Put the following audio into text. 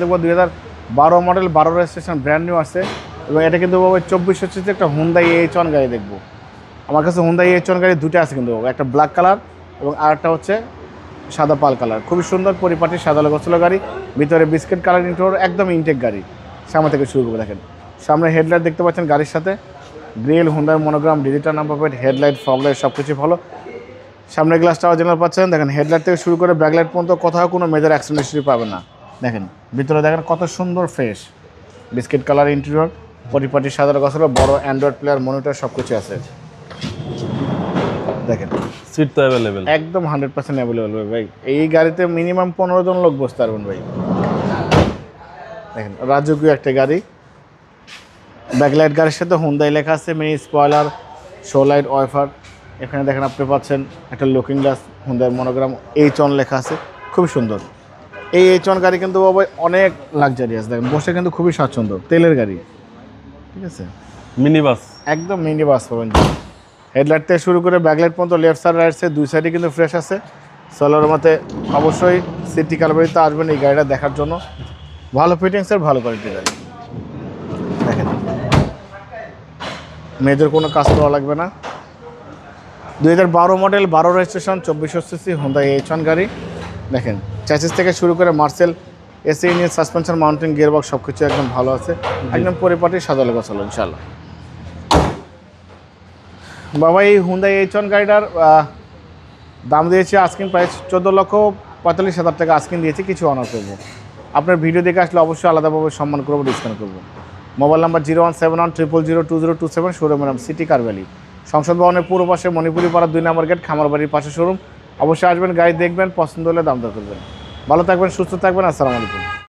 দেখবো 2012 model 12 registration brand new আছে এবং এটা কিন্তু 2400 সিসি একটা হুন্ডাই H1 গাড়ি দেখবো। আমার কাছে হুন্ডাই H1 গাড়ি দুটো আছে কিন্তু, একটা ব্ল্যাক কালার এবং আরেকটা হচ্ছে সাদা পাল কালার। খুবই সুন্দর পরিপাটি সাদা গোছল গাড়ি, ভিতরে বিস্কিট কালার ইন্টোর, একদম ইনটেক গাড়ি। সামনে থেকে শুরু করে দেখেন, সামনে হেডলাইট দেখতে পাচ্ছেন গাড়ির সাথে, গ্রিল হুন্ডার monogram, digital number plate, headlight, fog light সব কিছু ভালো। সামনের গ্লাসটা অরিজিনাল পাচ্ছেন। দেখেন হেডলাইট থেকে শুরু করে ব্যাকলাইট পর্যন্ত কোথাও কোনো মেজর অ্যাক্সিডেন্ট হিস্ট্রি পাবেন না। দেখেন ভিতরে দেখেন কত সুন্দর ফ্রেশ বিস্কিট কালার ইন্টেরিয়র, পরিপাটি সাদা গোছল, বড় অ্যান্ড্রয়েড প্লেয়ার, মনিটর সব কিছু আছে। দেখেন সিট তো অ্যাভেলেবেল, একদম 100% অ্যাভেলেবেল ভাই। এই গাড়িতে মিনিমাম 15 জন লোক বসতে পারবেন ভাই। দেখেন রাজকীয় একটা গাড়ি, ব্যাকলাইট গাড়ির সাথে হুন্ডাই লেখা আছে, mini spoiler, show light, wiper. এখানে দেখেন আপনি পাচ্ছেন একটা looking glass, Hyundai monogram, H1 লেখা আছে, খুবই সুন্দর। এই H1 গাড়ি কিন্তু বাবা অনেক লাক্সারিয়াস, দেখেন বসে কিন্তু খুবই স্বাচ্ছন্দ্য, তেলের গাড়ি, ঠিক আছে, মিনি বাস, একদম মিনি বাস পাবেন। হেডলাইট থেকে শুরু করে ব্যাকলাইট পর্যন্ত লেফট সাইড রাইট সাইড দুই সাইডে কিন্তু ফ্রেশ আছে। সোলার মতে অবশ্যই সিটি কালবারিতে আসবেন এই গাড়িটা দেখার জন্য, ভালো ফিটিংসের ভালো কোয়ালিটির গাড়ি। দেখেন মেজর কোনো কাজ করা লাগবে না। 2012 model 12 registration 2400 CC Hyundai H1 গাড়ি। দেখেন চ্যাসিস থেকে শুরু করে Marcel, AC engine, suspension, mountain, gearbox সব কিছু একদম ভালো আছে, একদম পরিপাটি সাদা লেখা চলো ইনশাল্লাহ। বাবা এই হুন্ডাই H1 গাড়িটার দাম দিয়েছি আস্কিং প্রাইস 14,45,000 টাকা আস্কিং দিয়েছি, কিছু অনার করবো। আপনার ভিডিও দেখে আসলে অবশ্যই আলাদাভাবে সম্মান করবো, ডিসকাউন্ট করবো। মোবাইল নাম্বার 01710002027, শোরুমের নাম সিটি কার ভ্যালি, সংসদ ভবনের পূর্ব পাশে মণিপুরি পাড়া 2 নম্বর গেট, খামারবাড়ির পাশে শোরুম। অবশ্যই আসবেন, গাড়ি দেখবেন, পছন্দ হলে দাম দর করবেন। ভালো থাকবেন, সুস্থ থাকবেন, আসসালামু আলাইকুম।